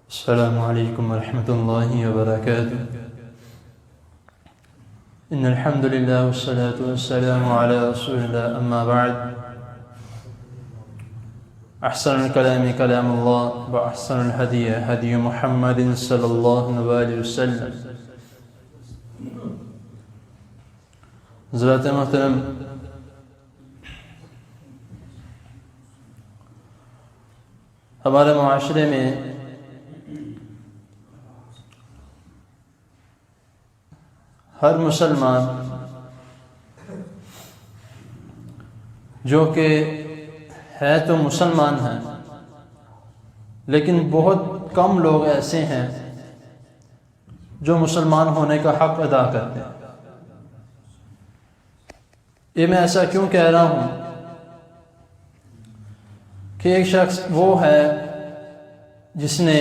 السلام علیکم ورحمۃ اللہ وبرکاتہ۔ ان الحمد للہ والصلاة والسلام علی رسول اللہ، اما بعد، احسن الکلام کلام اللہ واحسن الہدی ہدی محمد صلی اللہ علیہ وسلم۔ حضرات محترم، ہمارے معاشرے میں ہر مسلمان جو کہ ہے تو مسلمان ہیں، لیکن بہت کم لوگ ایسے ہیں جو مسلمان ہونے کا حق ادا کرتے ہیں۔ یہ میں ایسا کیوں کہہ رہا ہوں کہ ایک شخص وہ ہے جس نے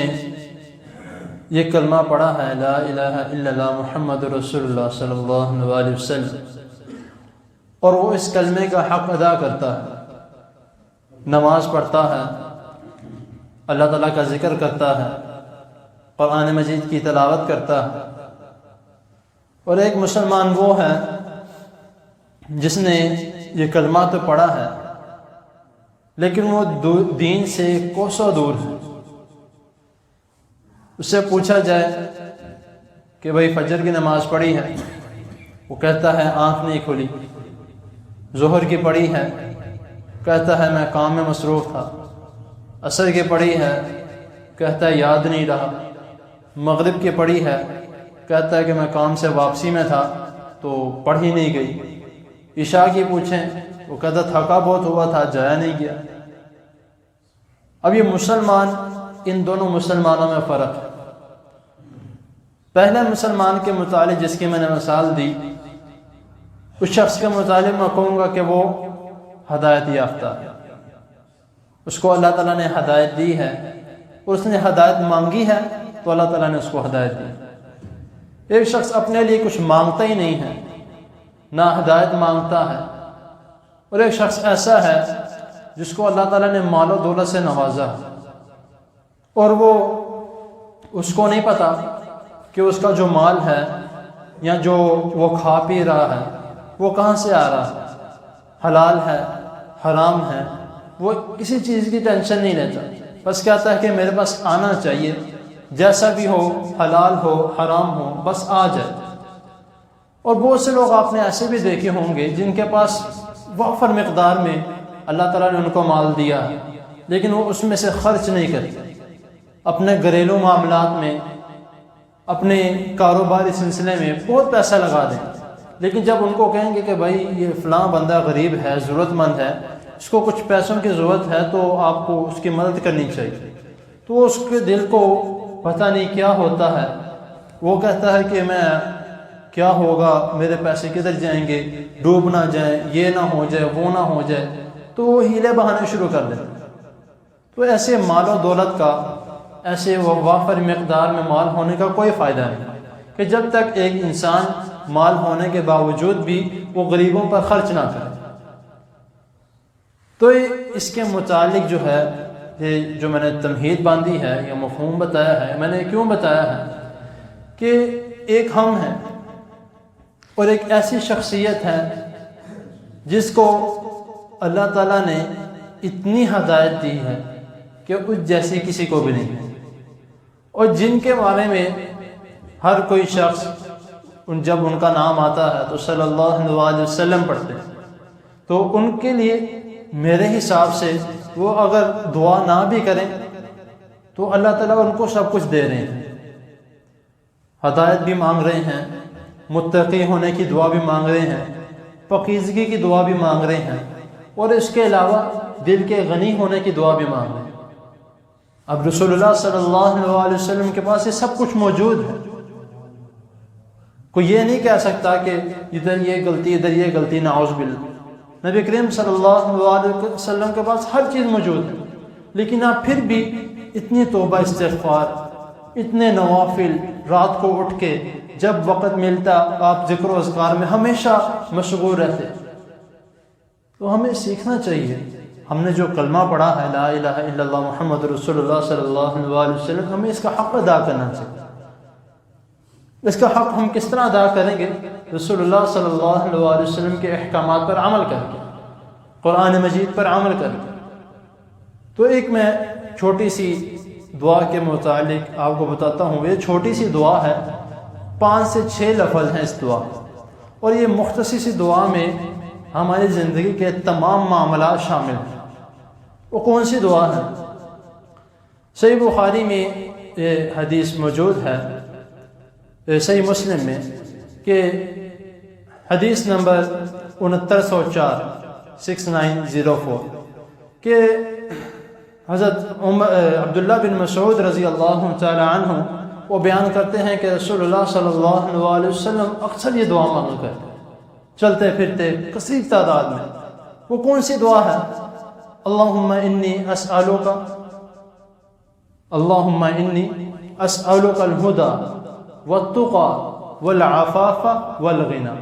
یہ کلمہ پڑھا ہے، لا الہ الا اللہ محمد رسول اللہ صلی اللہ علیہ وسلم، اور وہ اس کلمے کا حق ادا کرتا ہے، نماز پڑھتا ہے، اللہ تعالیٰ کا ذکر کرتا ہے، قرآن مجید کی تلاوت کرتا ہے۔ اور ایک مسلمان وہ ہے جس نے یہ کلمہ تو پڑھا ہے لیکن وہ دین سے کوسوں دور ہے۔ اس سے پوچھا جائے کہ بھئی فجر کی نماز پڑھی ہے، وہ کہتا ہے آنکھ نہیں کھلی۔ ظہر کی پڑھی ہے، کہتا ہے میں کام میں مصروف تھا۔ عصر کی پڑھی ہے، کہتا ہے یاد نہیں رہا۔ مغرب کی پڑھی ہے، کہتا ہے کہ میں کام سے واپسی میں تھا تو پڑھ ہی نہیں گئی۔ عشاء کی پوچھیں، وہ کہتا تھکا بہت ہوا تھا، جایا نہیں گیا۔ اب یہ مسلمان، ان دونوں مسلمانوں میں فرق ہے۔ پہلے مسلمان کے متعلق جس کی میں نے مثال دی، اس شخص کے متعلق میں کہوں گا کہ وہ ہدایت یافتہ ہے، اس کو اللہ تعالیٰ نے ہدایت دی ہے، اور اس نے ہدایت مانگی ہے تو اللہ تعالیٰ نے اس کو ہدایت دی۔ ایک شخص اپنے لیے کچھ مانگتا ہی نہیں ہے، نہ ہدایت مانگتا ہے، اور ایک شخص ایسا ہے جس کو اللہ تعالیٰ نے مال و دولت سے نوازا ہے، اور وہ اس کو نہیں پتا کہ اس کا جو مال ہے یا جو وہ کھا پی رہا ہے وہ کہاں سے آ رہا ہے، حلال ہے، حرام ہے، وہ کسی چیز کی ٹینشن نہیں لیتا، بس کہتا ہے کہ میرے پاس آنا چاہیے، جیسا بھی ہو، حلال ہو حرام ہو، بس آ جائے۔ اور بہت سے لوگ آپ نے ایسے بھی دیکھے ہوں گے جن کے پاس وافر مقدار میں اللہ تعالیٰ نے ان کو مال دیا ہے، لیکن وہ اس میں سے خرچ نہیں کرتے، اپنے گھریلو معاملات میں، اپنے کاروباری سلسلے میں بہت پیسہ لگا دیں، لیکن جب ان کو کہیں گے کہ بھائی یہ فلاں بندہ غریب ہے، ضرورت مند ہے، اس کو کچھ پیسوں کی ضرورت ہے تو آپ کو اس کی مدد کرنی چاہیے، تو اس کے دل کو پتہ نہیں کیا ہوتا ہے، وہ کہتا ہے کہ میں کیا ہوگا، میرے پیسے کدھر جائیں گے، ڈوب نہ جائیں، یہ نہ ہو جائے، وہ نہ ہو جائے، تو وہ ہیلے بہانے شروع کر دیتے۔ تو ایسے مال و دولت کا، ایسے وافر مقدار میں مال ہونے کا کوئی فائدہ نہیں کہ جب تک ایک انسان مال ہونے کے باوجود بھی وہ غریبوں پر خرچ نہ کرے۔ تو اس کے متعلق جو ہے، یہ جو میں نے تمہید باندھی ہے یا مفہوم بتایا ہے، میں نے کیوں بتایا ہے کہ ایک ہم ہیں اور ایک ایسی شخصیت ہے جس کو اللہ تعالیٰ نے اتنی ہدایت دی ہے کہ اس جیسی کسی کو بھی نہیں، اور جن کے بارے میں ہر کوئی شخص جب ان کا نام آتا ہے تو صلی اللہ علیہ وسلم پڑھتے ہیں، تو ان کے لیے میرے حساب سے وہ اگر دعا نہ بھی کریں تو اللہ تعالیٰ ان کو سب کچھ دے رہے ہیں، ہدایت بھی مانگ رہے ہیں، متقی ہونے کی دعا بھی مانگ رہے ہیں، پاکیزگی کی دعا بھی مانگ رہے ہیں، اور اس کے علاوہ دل کے غنی ہونے کی دعا بھی مانگ رہے ہیں۔ اب رسول اللہ صلی اللہ علیہ وسلم کے پاس یہ سب کچھ موجود ہے، کوئی یہ نہیں کہہ سکتا کہ ادھر یہ غلطی ادھر یہ غلطی، نعوذ باللہ۔ نبی کریم صلی اللہ علیہ وسلم کے پاس ہر چیز موجود ہے، لیکن آپ پھر بھی اتنی توبہ استغفار، اتنے نوافل رات کو اٹھ کے جب وقت ملتا آپ ذکر و اذکار میں ہمیشہ مشغول رہتے. تو ہمیں سیکھنا چاہیے. ہم نے جو کلمہ پڑھا ہے لا الہ الا اللہ محمد رسول اللہ صلی اللہ علیہ وسلم، ہمیں اس کا حق ادا کرنا چاہیے. اس کا حق ہم کس طرح ادا کریں گے؟ رسول اللہ صلی اللہ علیہ وسلم کے احکامات پر عمل کر کے، قرآن مجید پر عمل کر کے. تو ایک میں چھوٹی سی دعا کے متعلق آپ کو بتاتا ہوں. یہ چھوٹی سی دعا ہے، 5 سے 6 لفظ ہیں اس دعا، اور یہ مختصر سی دعا میں ہماری زندگی کے تمام معاملات شامل ہیں. وہ کون سی دعا ہے؟ صحیح بخاری میں یہ حدیث موجود ہے، صحیح مسلم میں، کہ حدیث نمبر 6904 6904 کہ حضرت عبداللہ بن مسعود رضی اللہ تعالی عنہ وہ بیان کرتے ہیں کہ رسول اللہ صلی اللہ علیہ وسلم اکثر یہ دعا مانگا کرتے چلتے پھرتے کثیر تعداد میں. وہ کون سی دعا ہے؟ اللہم انی اسألوک الہدی والتقی والعفاف والغنی.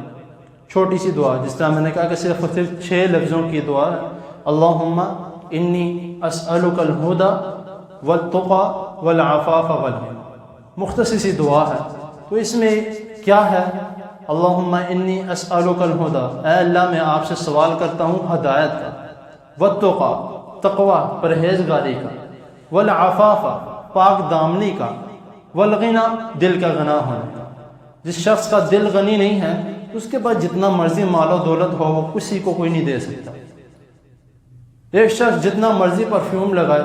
چھوٹی سی دعا، جس طرح میں نے کہا کہ صرف 6 لفظوں کی دعا ہے. اللہم انی اسألوک الہدی والتقی والعفاف والغنی. مختصر سی دعا ہے. تو اس میں کیا ہے؟ اللہم انی اسألوک الہدی، اے اللہ میں آپ سے سوال کرتا ہوں ہدایت کا، والتقی تقوی پرہیزگاری کا، والعفاف پاک دامنی کا، والغنی دل کا غنی ہونے کا. جس شخص کا دل غنی نہیں ہے اس کے پاس جتنا مرضی مال و دولت ہو وہ کسی کو کوئی نہیں دے سکتا. ایک شخص جتنا مرضی پرفیوم لگائے،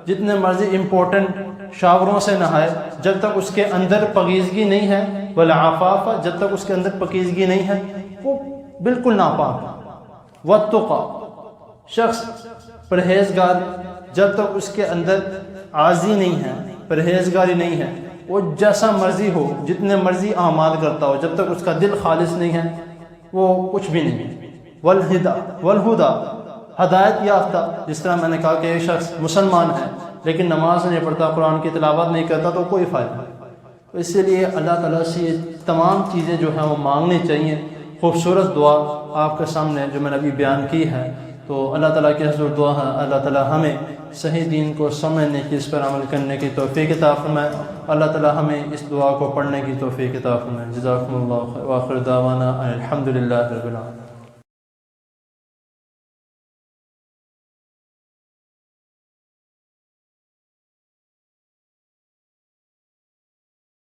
جتنے مرضی امپورٹنٹ شاوروں سے نہائے، جب تک اس کے اندر پاکیزگی نہیں ہے، والعفاف جب تک اس کے اندر پاکیزگی نہیں ہے وہ بالکل ناپاک ہے. والتقی شخص پرہیزگار، جب تک اس کے اندر عاجزی نہیں ہے، پرہیزگاری نہیں ہے، وہ جیسا مرضی ہو، جتنے مرضی اعمال کرتا ہو، جب تک اس کا دل خالص نہیں ہے وہ کچھ بھی نہیں ہے. والہدی ہدایت یافتہ، جس طرح میں نے کہا کہ ایک شخص مسلمان ہے لیکن نماز نہیں پڑھتا، قرآن کی تلاوت نہیں کرتا تو کوئی فائدہ نہیں. تو اس لیے اللہ تعالیٰ سے یہ تمام چیزیں جو ہیں وہ مانگنی چاہیے. خوبصورت دعا آپ کے سامنے جو میں نے ابھی بیان کی ہے، تو اللہ تعالیٰ کی حضور دعا ہے اللہ تعالیٰ ہمیں صحیح دین کو سمجھنے کی، اس پر عمل کرنے کی توفیق عطا فرمائے. اللہ تعالیٰ ہمیں اس دعا کو پڑھنے کی توفیق عطا فرمائے. جزاکم اللہ خیر، وآخر دعوانا الحمد للہ رب العالمین.